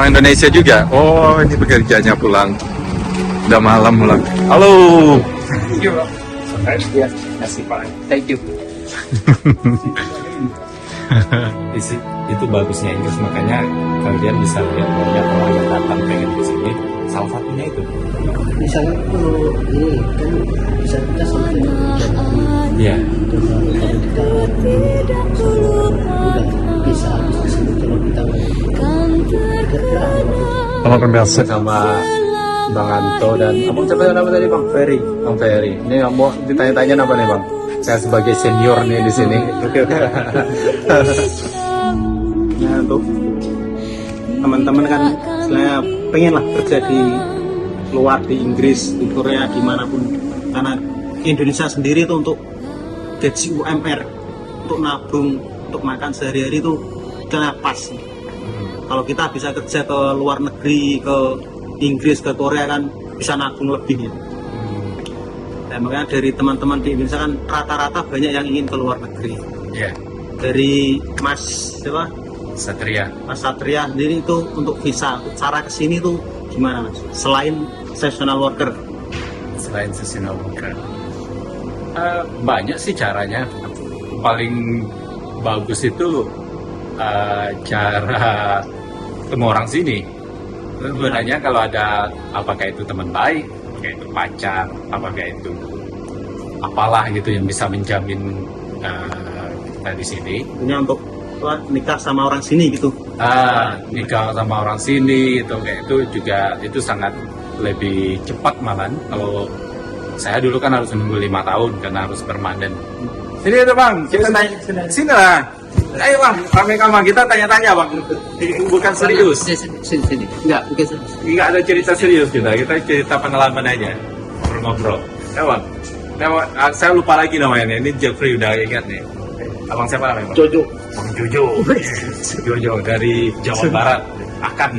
Orang Indonesia juga. Oh, ini pekerjanya pulang. Udah malam pulang. Halo. Ya, kasih Pak. Thank you. Itu bagusnya Inggris, makanya kalian bisa lihat banyak orang yang datang pengen di sini. Salah satunya itu. Misalnya kalau ini kan bisa kita sampai Iya. udah bisa habis di sini kalau kita Sama pembiasa. Sama Bang Anto dan abang siapa nama tadi Bang Ferry. Bang Ferry. Ini mau ditanya-tanya apa nih Bang? Saya sebagai senior nih di sini. Ya, untuk teman-teman kan istilahnya pengen lah kerja di luar, di Inggris, di Korea, dimanapun, karena Indonesia sendiri itu untuk gaji UMR, untuk nabung, untuk makan sehari-hari itu udah pas. Kalau kita bisa kerja ke luar negeri, ke Inggris, ke Korea kan bisa nabung lebih ya. Dan makanya dari teman-teman di Indonesia kan rata-rata banyak yang ingin ke luar negeri. Iya. Dari Mas siapa? Satria. Mas Satria sendiri itu untuk visa, cara kesini tuh gimana Mas? Selain seasonal worker. Selain seasonal worker, banyak sih caranya. Paling bagus itu cara ketemu orang sini. Sebenarnya kalau ada apakah itu teman baik, apakah itu pacar, apakah itu apalah gitu yang bisa menjamin kita di sini. Punya untuk nikah sama orang sini gitu. Nikah sama orang sini itu kayak itu juga itu sangat lebih cepat malah. Kalau saya dulu kan harus menunggu 5 tahun karena harus permanen. Sini itu Bang, kita tanya. Sini lah. Ayo Bang, rame-rame kita tanya-tanya Bang. Bukan serius. Sini. Enggak, bukan serius. Enggak ada cerita serius kita cerita pengalaman aja. Ngobrol-ngobrol. Ya Bang. Saya lupa lagi namanya. Ini Jeffrey udah ingat nih. Abang siapa namanya Bang? Jojo. Bang Jojo. Jojo dari Jawa Barat. Akan.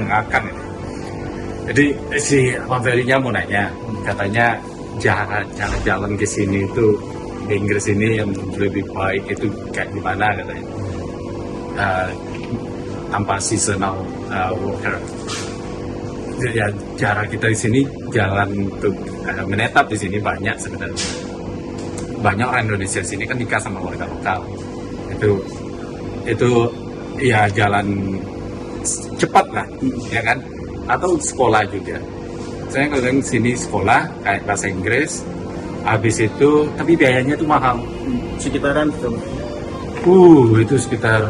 Jadi si Bang Ferry-nya mau nanya, katanya jalan ke sini itu di Inggris ini yang lebih baik itu kayak gimana katanya, tanpa seasonal worker. Ya cara kita di sini jalan untuk menetap di sini banyak sebenarnya. Banyak orang Indonesia di sini kan nikah sama warga lokal. Itu ya jalan cepat lah, ya kan? Atau sekolah juga. Saya kadang sini sekolah kayak bahasa Inggris, habis itu tapi biayanya tuh mahal. Sekitaran gitu. Itu sekitar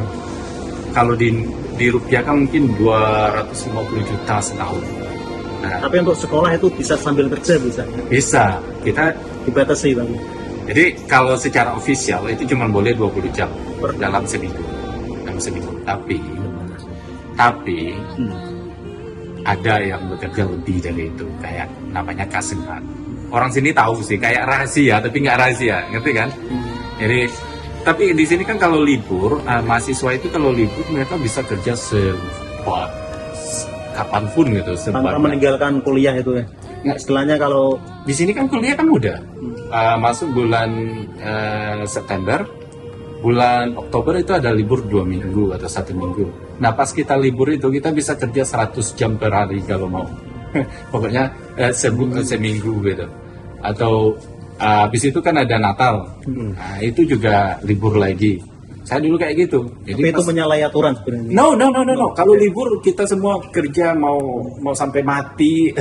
kalau di rupiah kan mungkin 250 juta setahun. Nah, Tapi untuk sekolah itu bisa sambil kerja bisa. bisa kita. Dibatasi Bang. Jadi kalau secara ofisial itu cuma boleh 20 jam dalam seminggu. Tapi ada yang bekerja lebih dari itu, kayak namanya kasengan. Orang sini tahu sih, kayak rahasia, tapi nggak rahasia, ngerti kan? Jadi, tapi di sini kan kalau libur, mahasiswa itu kalau libur mereka bisa kerja kapanpun gitu. Tanpa meninggalkan kuliah itu ya. Nggak. Istilahnya kalau Di sini kan kuliah kan mudah. Masuk bulan September, bulan Oktober itu ada libur 2 minggu atau 1 minggu. Nah pas kita libur itu kita bisa kerja 100 jam per hari kalau mau. Pokoknya seminggu gitu. Atau habis itu kan ada Natal. Nah, itu juga libur lagi. Saya dulu kayak gitu. tapi itu menyalahi aturan sebenarnya. No. Kalau libur kita semua kerja mau sampai mati.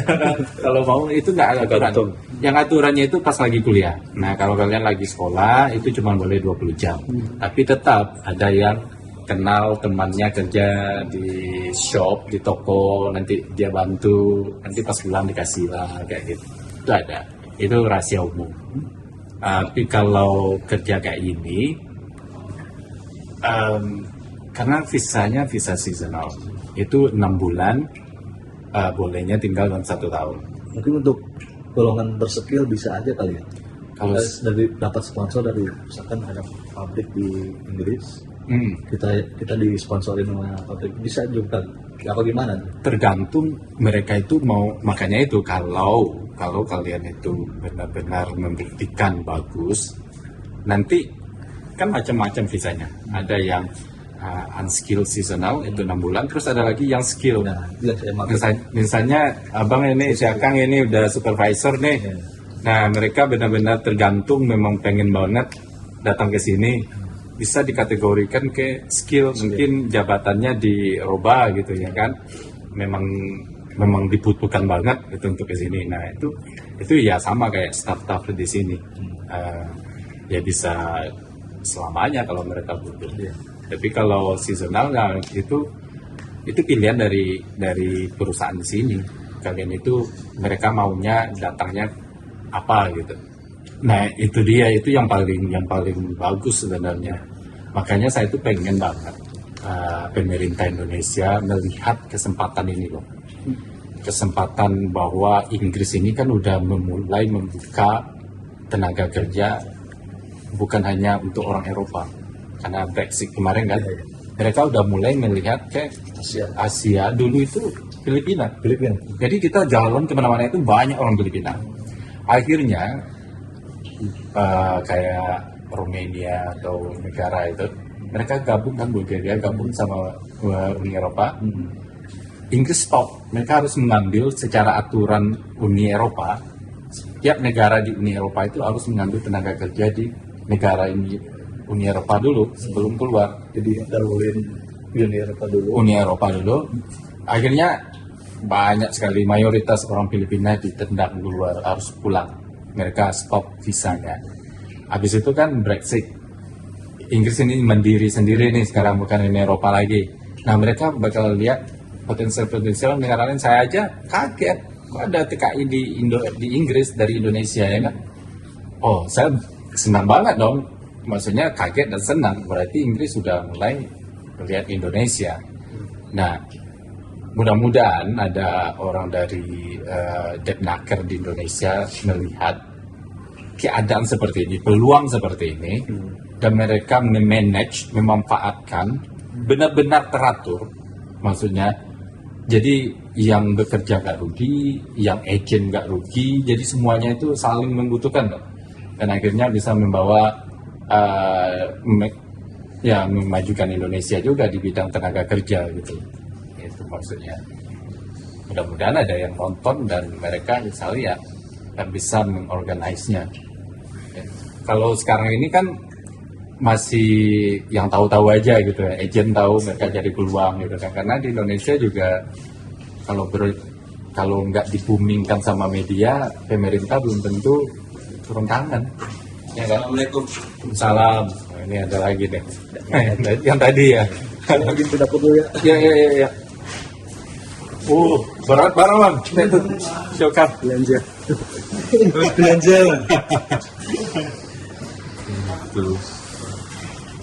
Kalau mau itu nggak ada aturan. Yang aturannya itu pas lagi kuliah. Nah kalau kalian lagi sekolah itu cuma boleh 20 jam. Tapi tetap ada yang kenal temannya kerja di shop, di toko, nanti dia bantu, nanti pas pulang dikasih lah kayak gitu. Itu ada. Itu rahasia umum. Tapi kalau kerja kayak ini, karena visanya visa seasonal, itu 6 bulan, bolehnya tinggal dalam 1 tahun. Mungkin untuk golongan berskill bisa aja kali ya. Kalau Dari dapat sponsor dari misalkan ada pabrik di Inggris, kita disponsorin sama pabrik, bisa juga apa gimana? tergantung mereka itu mau, makanya itu kalau kalian itu benar-benar membuktikan bagus, nanti kan macam-macam visanya. Ada yang unskilled seasonal itu 6 bulan, terus ada lagi yang skill. Nah, itu yang saya maksud. Misalnya abang ini, si Akang ini udah supervisor nih. Ya. Nah mereka benar-benar tergantung, memang pengen banget datang ke sini, bisa dikategorikan ke skill, mungkin jabatannya dirubah gitu ya kan, memang dibutuhkan banget itu untuk ke sini. Nah itu ya sama kayak staff di sini. Ya bisa selamanya kalau mereka butuh. Tapi kalau seasonal nah, itu pilihan dari perusahaan di sini. Kalian itu mereka maunya datangnya apa gitu. Nah itu dia, itu yang paling bagus sebenarnya. Makanya saya itu pengen banget pemerintah Indonesia melihat kesempatan ini loh. Kesempatan bahwa Inggris ini kan udah mulai membuka tenaga kerja bukan hanya untuk orang Eropa, karena Brexit kemarin kan mereka udah mulai melihat ke Asia. Dulu itu Filipina. Jadi kita jalan kemana-mana itu banyak orang Filipina. Akhirnya kayak Romania atau negara itu mereka gabung kan, Bulgaria gabung sama Uni Eropa. Inggris stop, mereka harus mengambil secara aturan Uni Eropa. Setiap negara di Uni Eropa itu harus mengambil tenaga kerja di negara ini Uni Eropa dulu sebelum keluar. Jadi dahuluin Uni Eropa dulu. Akhirnya banyak sekali, mayoritas orang Filipina ditendang keluar, harus pulang. Mereka stop visanya. Habis itu kan Brexit. Inggris ini mandiri sendiri nih sekarang, bukan Uni Eropa lagi. Nah mereka bakal lihat potensial negara lain. Saya aja kaget kok ada TKI di Inggris dari Indonesia ya kan. Oh saya senang banget dong, maksudnya kaget dan senang, berarti Inggris sudah mulai melihat Indonesia. Nah mudah-mudahan ada orang dari Depnaker di Indonesia melihat keadaan seperti ini, peluang seperti ini, dan mereka memanage, memanfaatkan benar-benar teratur, maksudnya jadi yang bekerja nggak rugi, yang agent nggak rugi, jadi semuanya itu saling membutuhkan dong. Dan akhirnya bisa membawa memajukan Indonesia juga di bidang tenaga kerja gitu. Itu maksudnya. Mudah-mudahan ada yang nonton dan mereka bisa lihat dan bisa mengorganisnya. Kalau sekarang ini kan masih yang tahu-tahu aja gitu ya, agent tahu, mereka cari peluang gitu kan. Karena di Indonesia juga kalau nggak di-boomingkan sama media, pemerintah belum tentu turun tangan. Ya kan? Assalamualaikum. Salam. Nah, ini ada lagi deh. Yang tadi ya. Lagi tidak perlu ya. Ya. Berat barang bang. Itu silakan. Belanja. Belanja. Tuh.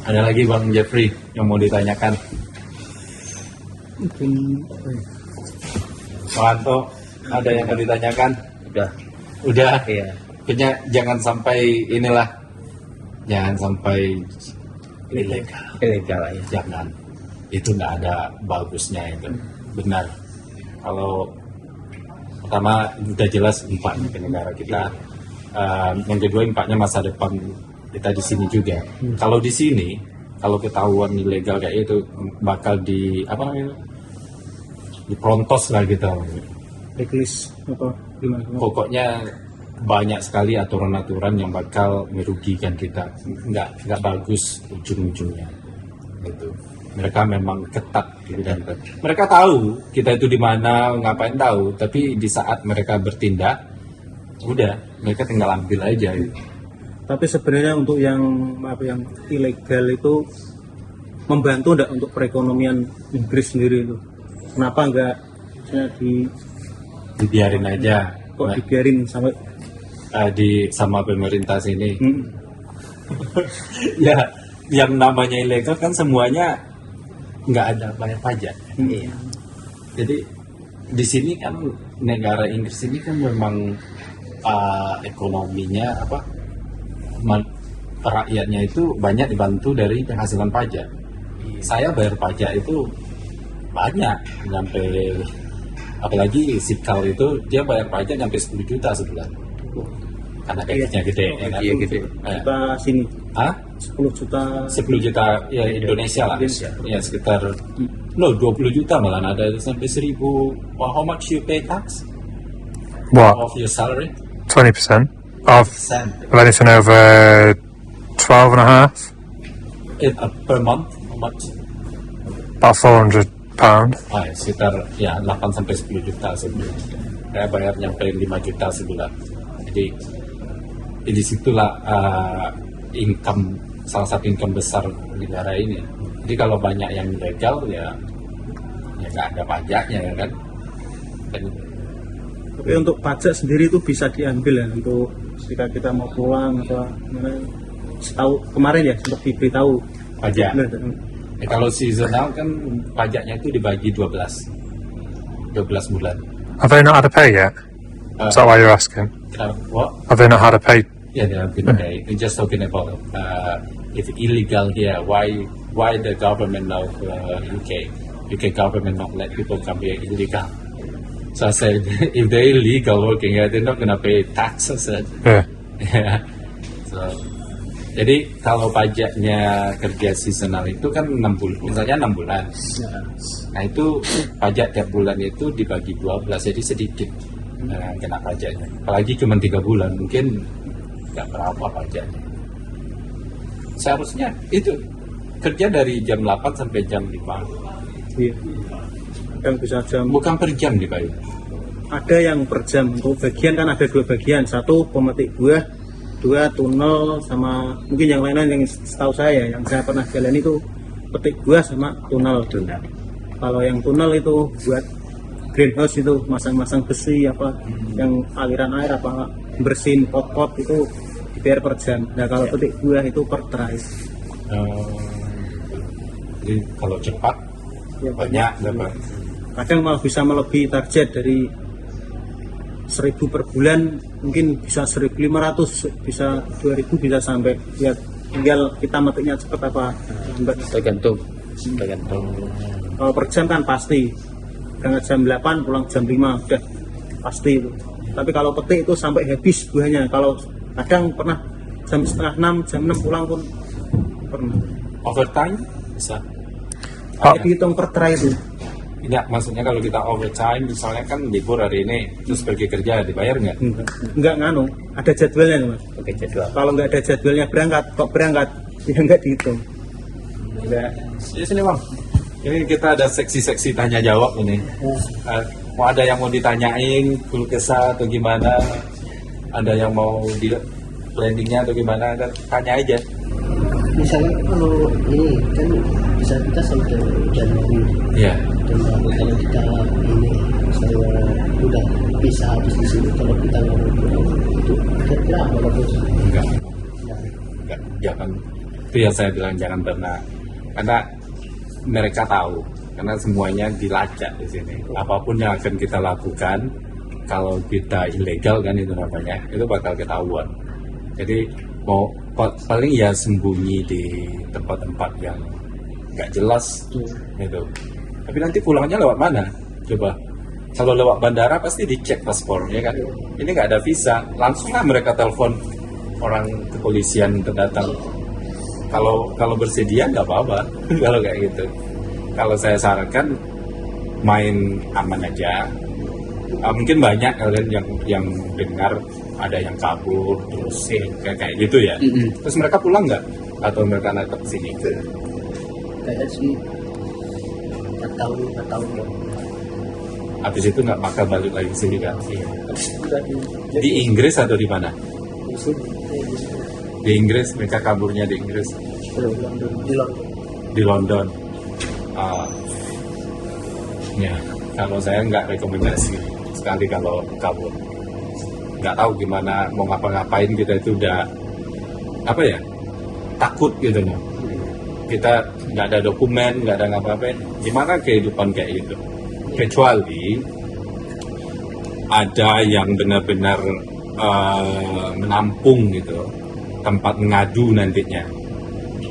Ada lagi Bang Jeffrey yang mau ditanyakan. Mungkin Pak Anto, ada yang mau ditanyakan? Udah. iya. Pokoknya jangan sampai jangan sampai ilegal ya. Jangan. Itu nggak ada bagusnya itu. Benar. Kalau pertama udah jelas impaknya ke negara kita. Yang kedua impaknya masa depan kita di sini juga. Kalau di sini, kalau ketahuan ilegal kayak itu bakal diprontos lah kita. Checklist apa gimana? Pokoknya banyak sekali aturan-aturan yang bakal merugikan kita, nggak bagus ujung-ujungnya. Gitu. Mereka memang ketat gitu kan. Mereka tahu kita itu di mana, ngapain tahu, tapi di saat mereka bertindak, udah mereka tinggal ambil aja. Gitu. Tapi sebenarnya untuk yang ilegal itu membantu enggak untuk perekonomian Inggris sendiri itu? Kenapa enggak Dibiarin aja. dibiarin sampai Sama pemerintah sini. Ya, yang namanya ilegal kan semuanya nggak ada bayar pajak. Iya. Jadi di sini kan negara Inggris ini kan memang ekonominya rakyatnya itu banyak dibantu dari penghasilan pajak. Saya bayar pajak itu banyak, apalagi Sikal itu dia bayar pajak sampai 10 juta sebulan. karena gajinya gede ya kan? Iya gede. Kita sini Hah? 10 juta 10 juta ya Indonesia lah ya sekitar 20 juta malah ada sampai 1.000. Well, how much you pay tax What? of your salary? 20% of Percent. of anything over 12 and a half? Per month how much? About £400. Ya, sekitar ya 8 sampai 10 juta sebulan. Saya bayar nyampe 5 juta sebulan. Jadi di situlah income, salah satu income besar negara ini. Jadi kalau banyak yang ilegal ya nggak ada pajaknya ya kan. Dan tapi untuk pajak sendiri itu bisa diambil ya untuk ketika kita mau pulang atau gimana. Setahu kemarin ya sempat diberitahu pajak. Nah, Kalau seasonal kan pajaknya itu dibagi 12 bulan. Have they not had a pay yet? Is that why you're asking? What? Have they not had a pay? Yeah, they have been paid. We're just talking about if illegal here. Why the government of UK government not let people come here illegal? So I said, if they're illegal working here, they're not gonna pay tax. I said, Yeah. yeah. So, jadi kalau pajaknya kerja seasonal itu kan 6 bulan, misalnya 6 bulan. Nah itu pajak tiap bulan itu dibagi 12, jadi sedikit kena pajaknya. Apalagi cuma 3 bulan, mungkin nggak berapa pajaknya. Seharusnya itu kerja dari jam 8 sampai jam 5. iya. Kadang bisa jam, Bukan per jam dibayar. ada yang per jam. Untuk bagian kan ada 2 bagian, satu pemetik buah, 2 tunnel, sama mungkin yang lain-lain yang setahu saya yang saya pernah jalan itu petik buah sama tunnel. Kalau yang tunnel itu buat greenhouse itu masang-masang besi apa yang aliran air apa bersihin pot-pot itu dibayar per jam. Nah kalau petik buah itu per try. Jadi kalau cepat Ya, banyak dapat. kadang malah bisa melebihi target dari 1.000 per bulan, mungkin bisa 1.500, bisa 2.000, bisa sampai ya tinggal kita metiknya cepat apa lambat. Tergantung. Kalau per jam kan pasti berangkat jam 8 pulang jam 5 udah pasti itu. Tapi kalau petik itu sampai habis buahnya. Kalau kadang pernah jam setengah 6, jam 6 pulang pun pernah. Overtime bisa. Dihitung per try itu. Ya, maksudnya kalau kita overtime, misalnya kan libur hari ini, terus pergi kerja, dibayar nggak? Enggak nganu, ada jadwalnya Mas. Oke, jadwal. Kalau nggak ada jadwalnya berangkat, kok berangkat ya nggak dihitung. Enggak. Ya sini bang. Ini kita ada seksi-seksi tanya jawab ini. Mau ada yang mau ditanyain, keluh kesah atau gimana? Ada yang mau di planningnya atau gimana? Tanya aja. Misalnya kalau ini kan bisa kita sampai Januari Iya. dan kalau kita ini misalnya udah bisa habis di sini kalau kita nggak mau pulang itu kira-kira apa bos? Enggak. Jangan. Itu yang saya bilang jangan pernah. Karena mereka tahu. Karena semuanya dilacak di sini. Apapun yang akan kita lakukan, kalau kita ilegal kan itu namanya, itu bakal ketahuan. Jadi mau paling ya sembunyi di tempat-tempat yang nggak jelas gitu. Tapi nanti pulangnya lewat mana? Coba. Kalau lewat bandara pasti dicek paspornya kan. Ini nggak ada visa, langsung lah mereka telepon orang kepolisian terdatang. Kalau bersedia nggak apa-apa kalau kayak gitu. Kalau saya sarankan main aman aja. Mungkin banyak kalian yang dengar ada yang kabur terus kayak gitu ya. Terus mereka pulang nggak? Atau mereka netep sini? Kayak sih 4 tahun ya. Habis itu nggak bakal balik lagi sini kan? Udah Di Inggris atau di mana? di sini Di Inggris, mereka kaburnya di Inggris, di London. di London. Ya, kalau saya nggak rekomendasi sekali kalau kabur. Nggak tahu gimana mau ngapa-ngapain, kita itu udah apa ya, takut gitu loh. Kita nggak ada dokumen, nggak ada ngapa-ngapain. Gimana kehidupan kayak gitu? Kecuali ada yang benar-benar menampung gitu, tempat mengadu nantinya.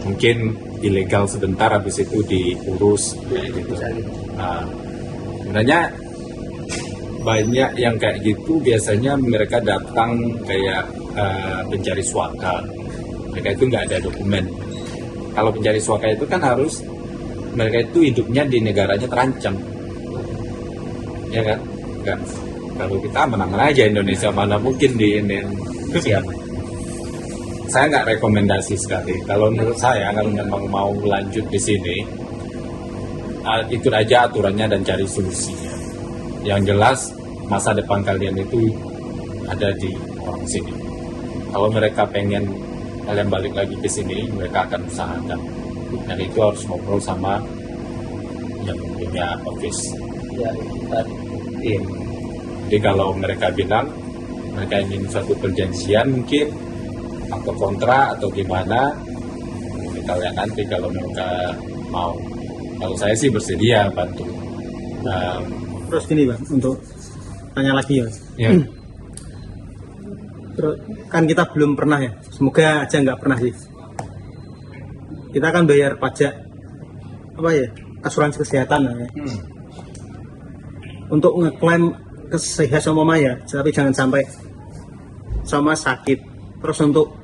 Mungkin ilegal sebentar, habis itu diurus kayak gitu. Sebenarnya banyak yang kayak gitu, biasanya mereka datang kayak pencari suaka. Mereka itu nggak ada dokumen. Kalau pencari suaka itu kan harus mereka itu hidupnya di negaranya terancam, ya kan? Nggak. Kalau kita menang aja Indonesia, mana mungkin di ini. Siapa? Saya nggak rekomendasi sekali. Kalau menurut saya, kalau memang mau lanjut di sini, ikut aja aturannya dan cari solusinya. Yang jelas masa depan kalian itu ada di orang sini. Kalau mereka pengen kalian balik lagi ke sini, mereka akan usahakan. Dan itu harus ngobrol sama yang punya office. Ya, Iya. Jadi kalau mereka bilang mereka ingin suatu perjanjian mungkin atau kontrak atau gimana, ini kalian nanti kalau mereka mau. Kalau saya sih bersedia bantu. Terus gini Bang, untuk tanya lagi ya. Ya. Terus kan kita belum pernah ya, semoga aja nggak pernah sih. Kita kan bayar pajak apa ya, asuransi kesehatan ya. Untuk ngeklaim kesehatan sama ya, tapi jangan sampai sama sakit. Terus untuk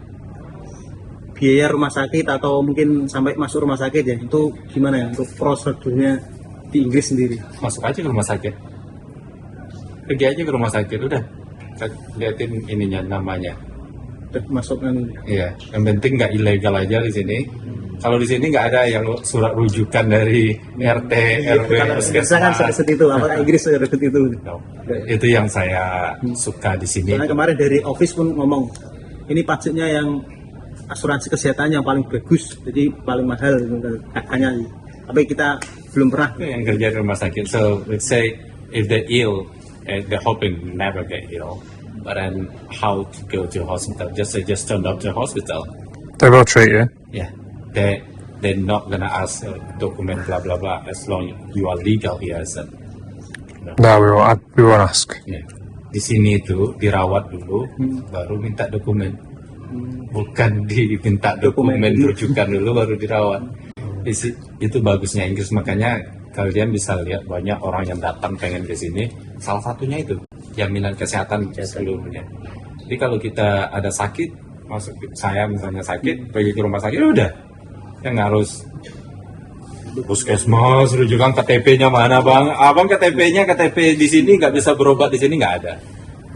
biaya rumah sakit atau mungkin sampai masuk rumah sakit ya, itu gimana ya untuk prosedurnya di Inggris sendiri? Masuk aja ke rumah sakit. Pergi aja ke rumah sakit udah. Liatin ininya namanya. Udah masuk kan? Iya, yang penting nggak ilegal aja di sini. Kalau di sini nggak ada yang surat rujukan dari RT, RW, Biasa kan seperti itu, apa Inggris seperti itu. No. Itu yang saya suka di sini. Karena kemarin dari office pun ngomong, ini pajaknya yang asuransi kesehatan yang paling bagus, jadi paling mahal harganya. Tapi kita belum pernah. Yang kerja di rumah sakit. So let's say if they're ill, they're hoping never get ill, but then how to go to hospital? Just turn up to hospital. They will treat you. Yeah, they're not gonna ask document blah blah blah as long you are legal here. So, No, we won't ask. yeah. Di sini itu dirawat dulu, baru minta dokumen. Bukan diminta dokumen rujukan dulu baru dirawat. Itu bagusnya Inggris, makanya kalian bisa lihat banyak orang yang datang pengen ke sini. Salah satunya itu jaminan kesehatan seluruhnya. Jadi kalau kita ada sakit, masuk saya misalnya sakit, pergi ke rumah sakit udah, yang harus puskesmas, rujukan KTP-nya mana bang? Abang KTP di sini nggak bisa berobat di sini nggak ada.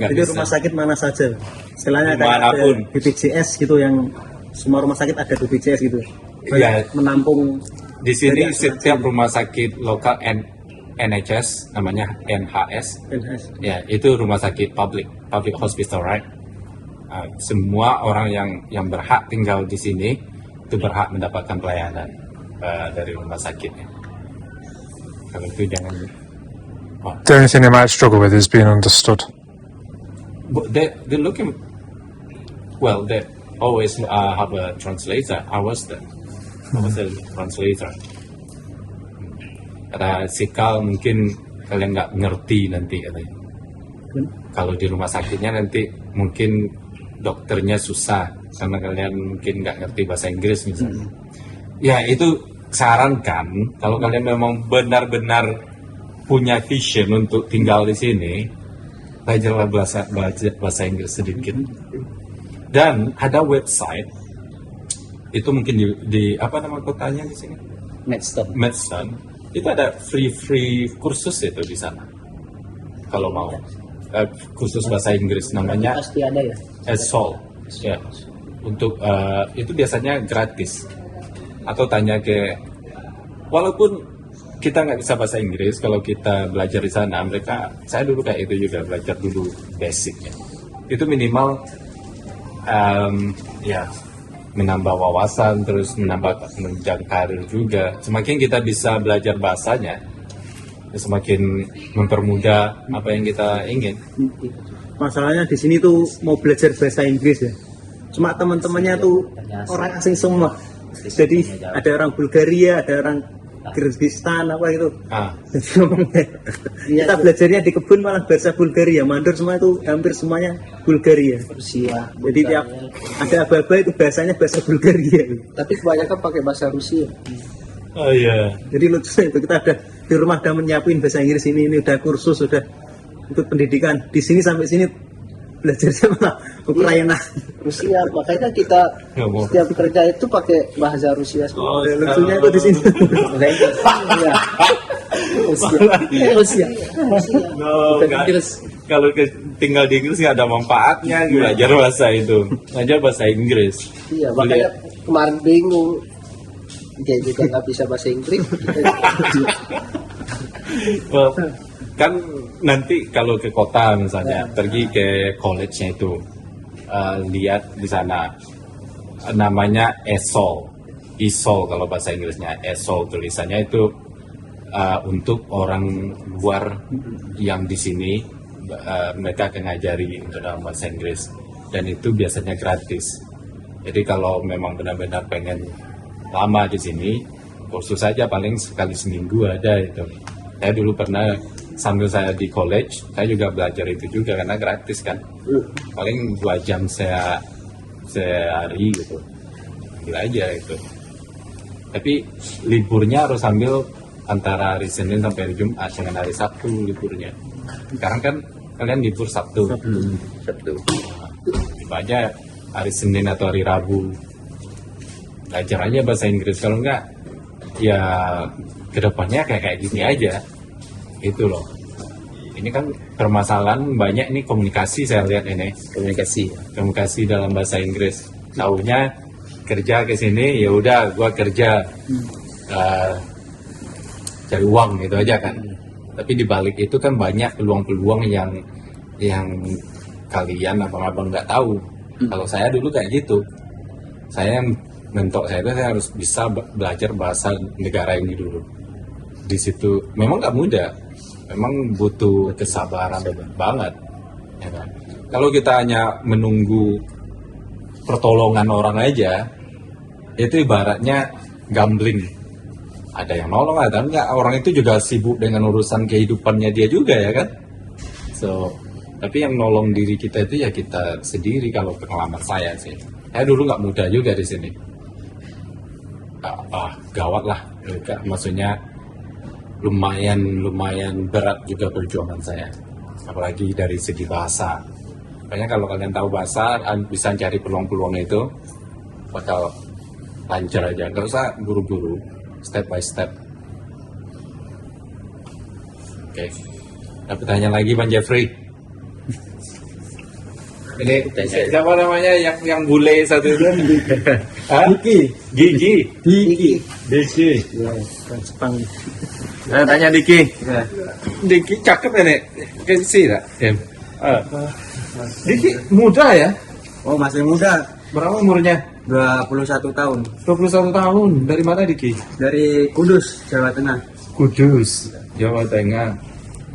Nggak Jadi bisa. rumah sakit mana saja, istilahnya kayak Dimanapun. ada BPJS gitu, yang semua rumah sakit ada BPJS gitu. Iya. Menampung Di sini dari setiap rumah sakit lokal NHS namanya NHS. NHS. Ya, itu rumah sakit public hospital, right? Semua orang yang berhak tinggal di sini itu berhak mendapatkan pelayanan dari rumah sakitnya. Kalau itu jangan. The only thing they might struggle with is being understood. But they're looking. Well, they always have a translator. I was a translator. Kata Sikal mungkin kalian nggak ngerti nanti katanya. Kalau di rumah sakitnya nanti mungkin dokternya susah karena kalian mungkin nggak ngerti bahasa Inggris misalnya. Ya itu sarankan kalau kalian memang benar-benar punya vision untuk tinggal di sini, belajarlah bahasa Inggris sedikit. Dan ada website itu mungkin di apa nama kotanya di sini? Maidstone. Itu ada free kursus itu di sana. Kalau mau kursus bahasa Inggris namanya pasti ada ya. ESOL. Ya. Untuk itu biasanya gratis. Atau tanya ke, walaupun kita nggak bisa bahasa Inggris, kalau kita belajar di sana, saya dulu kayak itu juga, belajar dulu basicnya. Itu minimal ya menambah wawasan, terus menambah menunjang karir juga. Semakin kita bisa belajar bahasanya, semakin mempermudah apa yang kita ingin. Masalahnya di sini tuh mau belajar bahasa Inggris ya, cuma teman-temannya tuh orang asing semua. Jadi ada orang Bulgaria, ada orang Kyrgyzstan apa itu. Jadi ngomongnya, kita belajarnya di kebun malah bahasa Bulgaria, mandor semua itu hampir semuanya Bulgaria. Rusia. Jadi tiap ada aba-aba itu bahasanya bahasa Bulgaria. Tapi kebanyakan pakai bahasa Rusia. Oh iya. Jadi lucunya itu kita ada di rumah udah menyiapin bahasa Inggris ini udah kursus, sudah untuk pendidikan. Di sini sampai sini belajarnya malah Ukraina. Rusia, makanya kita Nggak mau. setiap kerja itu pakai bahasa Rusia semua. Lucunya itu di sini. Iya. Rusia. No, Bukan nggak. Inggris. Kalau tinggal di Inggris nggak ada manfaatnya belajar bahasa itu. Belajar bahasa Inggris. Iya, makanya kemarin bingung. Dia juga nggak bisa bahasa Inggris. Well, kan nanti kalau ke kota misalnya pergi ke college-nya itu lihat di sana namanya ESOL kalau bahasa Inggrisnya ESOL tulisannya itu untuk orang luar yang di sini mereka akan ngajari untuk dalam bahasa Inggris dan itu biasanya gratis. Jadi kalau memang benar-benar pengen lama di sini kursus saja paling sekali seminggu ada itu. Saya dulu pernah sambil saya di college, saya juga belajar itu juga karena gratis kan. Paling 2 jam saya sehari gitu. Gila aja itu. Tapi liburnya harus ambil antara hari Senin sampai hari Jumat dengan hari Sabtu liburnya. Sekarang kan kalian libur Sabtu. Sabtu. Itu aja hari Senin atau hari Rabu. Belajar aja bahasa Inggris. Kalau enggak, ya kedepannya kayak gini aja. Itu loh. Ini kan permasalahan banyak nih komunikasi saya lihat ini. Komunikasi dalam bahasa Inggris. Taunya kerja ke sini ya udah gua kerja cari uang gitu aja kan. Tapi di balik itu kan banyak peluang-peluang yang kalian abang-abang nggak tahu. Kalau saya dulu kayak gitu. Saya mentok saya itu saya harus bisa belajar bahasa negara ini dulu. Di situ memang nggak mudah. Memang butuh kesabaran banget. Ya kan? Kalau kita hanya menunggu pertolongan orang aja, itu ibaratnya gambling. Ada yang nolong, ada enggak. Orang itu juga sibuk dengan urusan kehidupannya dia juga ya kan. So, tapi yang nolong diri kita itu ya kita sendiri kalau pengalaman saya sih. Saya dulu nggak mudah juga di sini. Gawat lah. Maksudnya lumayan berat juga perjuangan saya, apalagi dari segi bahasa. Makanya kalau kalian tahu bahasa, bisa cari peluang-peluang itu, bakal lancar aja. Nggak usah buru-buru, step by step. Oke. Ada pertanyaan lagi, Bang Jeffrey? Ini siapa namanya yang bule satu itu? Diki. Ya, orang Jepang. Tanya Diki. Diki cakep ya nek? Sih tak? Diki muda ya? Oh, masih muda. Berapa umurnya? 21 tahun. 21 tahun. Dari mana Diki? Dari Kudus, Jawa Tengah. Kudus, Jawa Tengah.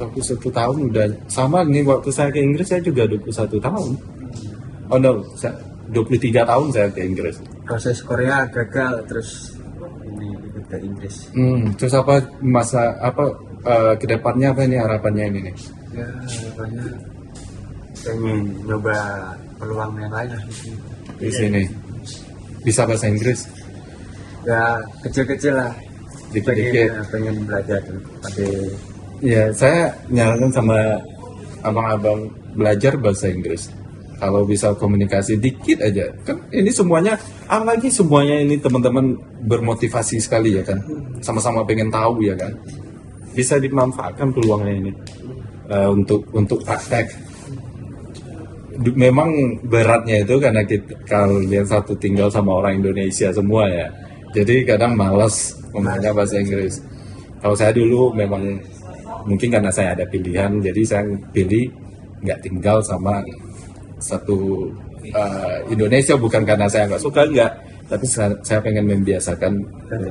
21 tahun udah sama nih waktu saya ke Inggris saya juga 21 tahun. Oh no, 23 tahun saya ke Inggris. Proses Korea gagal, terus ini ikut ke Inggris. Terus apa kedepannya apa ini harapannya ini nih? Ya, pokoknya pengen nyoba peluang yang lain Di sini bisa bahasa Inggris? ya kecil-kecil lah. Dikit-dikit. Pengen belajar pada Ya, saya nyaranin sama abang-abang belajar bahasa Inggris. Kalau bisa komunikasi dikit aja, kan ini semuanya, apalagi semuanya ini teman-teman bermotivasi sekali ya kan, sama-sama pengen tahu ya kan, bisa dimanfaatkan peluangnya ini untuk praktek. Memang beratnya itu karena kalian satu tinggal sama orang Indonesia semua ya, jadi kadang malas ngomongnya bahasa Inggris. Kalau saya dulu memang mungkin karena saya ada pilihan, jadi saya pilih nggak tinggal sama satu Indonesia, bukan karena saya nggak suka, nggak, tapi saya pengen membiasakan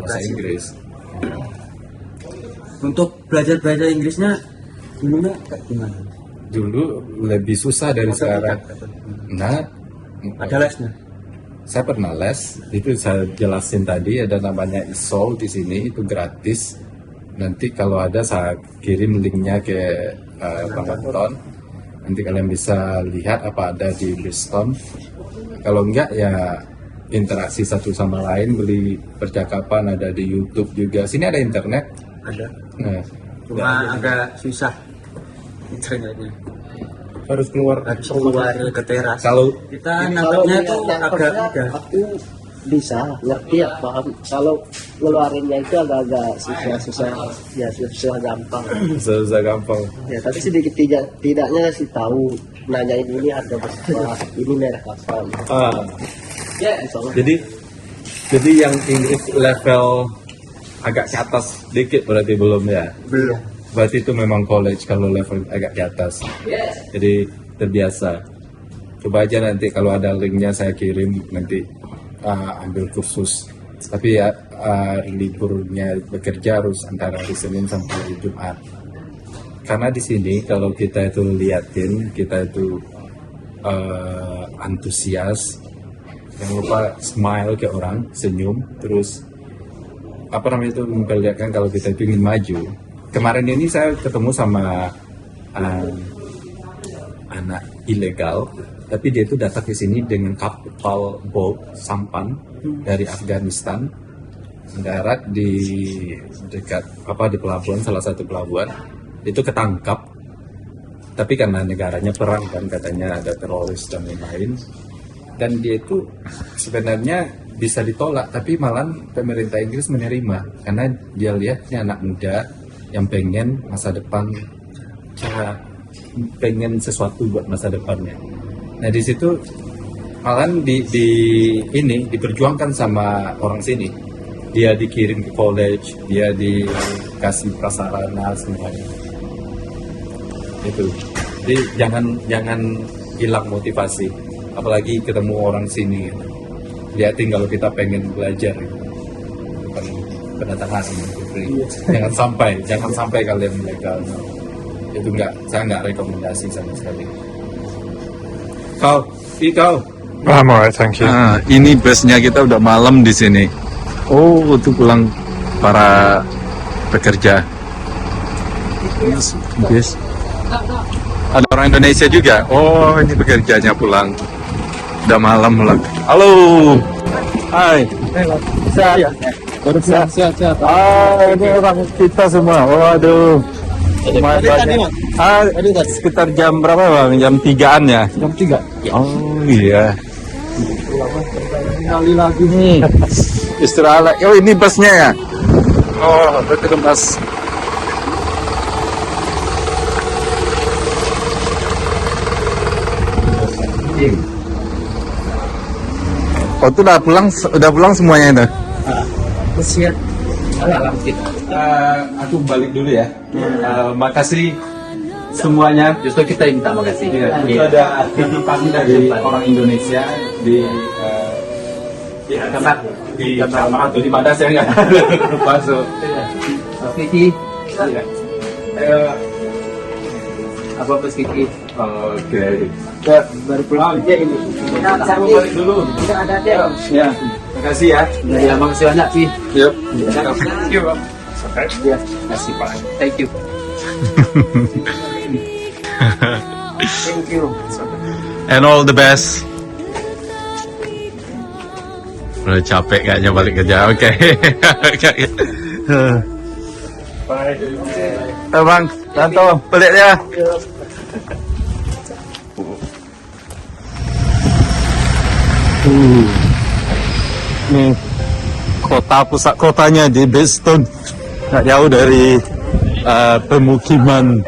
bahasa Inggris. untuk belajar Inggrisnya gimana? Dulu lebih susah dari sekarang. Nah, Ada lesnya? saya pernah les, itu saya jelasin tadi, ada namanya ESOL di sini, itu gratis. Nanti kalau ada saya kirim linknya ke Bang Anton. Nanti kalian bisa lihat apa ada di Bristol. Kalau enggak ya interaksi satu sama lain, beli percakapan ada di YouTube juga. Sini ada internet. Ada. Nah, Cuma agak susah internetnya. harus keluar. ke teras. Kalau Kita Kalau nangkapnya tuh nangkapnya agak aku bisa ngerti ya, paham. Kalau ngeluarinnya itu agak-agak susah gampang. susah gampang. Ya tapi sedikit tidaknya sih tahu, nanyain ini harga berapa, ini merek apa. Jadi yang Inggris level agak ke atas dikit berarti belum ya? Belum. Berarti itu memang college kalau level agak ke atas. Jadi terbiasa. Coba aja nanti kalau ada linknya saya kirim nanti ambil kursus. Tapi ya liburnya bekerja harus antara hari Senin sampai hari Jumat. Karena di sini kalau kita itu liatin, kita itu antusias, jangan lupa smile ke orang, senyum, terus apa namanya itu memperlihatkan kalau kita itu ingin maju. Kemarin ini saya ketemu sama anak ilegal, tapi dia itu datang ke sini dengan kapal boat sampan dari Afghanistan, mendarat di dekat di pelabuhan, salah satu pelabuhan, itu ketangkap. Tapi karena negaranya perang kan, katanya ada teroris dan lain-lain, dan dia itu sebenarnya bisa ditolak, tapi malah pemerintah Inggris menerima karena dia lihat ini anak muda yang pengen masa depan, pengen sesuatu buat masa depannya. Nah di situ malah diperjuangkan sama orang sini. Dia dikirim ke college, dia dikasih prasarana semuanya. Itu. Jadi jangan hilang motivasi, apalagi ketemu orang sini. Lihatin kalau kita pengen belajar, bukan pendatangan. Jangan sampai kalian ilegal. Itu saya nggak rekomendasi sama sekali. Kau. I'm alright, thank you. Ini busnya kita udah malam di sini. Oh, itu pulang para pekerja. Yes. Ada orang Indonesia juga. Oh, ini pekerjanya pulang. Udah malam pulang. Halo. Hai. Sehat. Ini orang kita semua. Waduh. Sekitar jam berapa bang? Jam 3-an ya? Jam 3? Oh iya. Kali lagi nih. Istirahat. Oh ini busnya ya? Oh betul bus. Oh itu udah pulang semuanya itu? Siap. Aku balik dulu ya. Makasih semuanya. Justru kita minta makasih. Itu ada kami dari orang Indonesia di di mana saya nggak masuk. Kiki. Apa Mas Kiki? Oke. Baru pulang aja ini. Aku balik dulu. Tidak ada dia. Ya, makasih ya. Ya, makasih banyak sih. Yuk. Thank you, Bang. Ya, kasih Pak. Thank you. Thank you. And all the best. Udah capek kayaknya balik kerja. Oke. Bye. Bang, Tanto, balik ya. Nih pusat kotanya di Beeston, nggak jauh dari pemukiman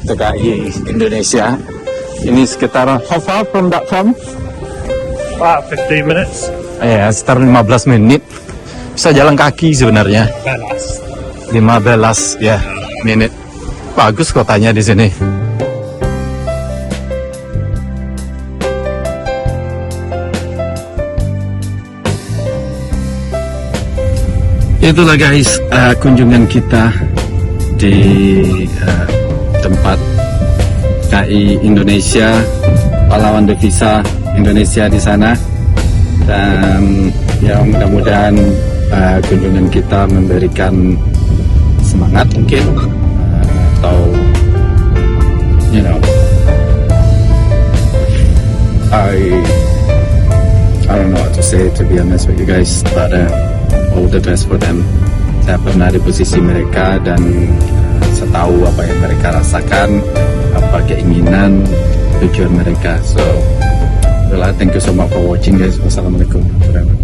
TKI Indonesia. Ini sekitar how far from that farm? About 15 minutes. Ya, sekitar 15 menit. Bisa jalan kaki sebenarnya. 15 ya menit. Bagus kotanya di sini. Itulah guys kunjungan kita di tempat KI Indonesia, pahlawan devisa Indonesia di sana, dan ya mudah-mudahan kunjungan kita memberikan semangat mungkin atau I don't know what to say to be honest with you guys, but all the best for them. Saya pernah di posisi mereka dan saya tahu apa yang mereka rasakan, apa apa keinginan tujuan mereka. So, thank you so much for watching guys. Wassalamualaikum warahmatullahi wabarakatuh.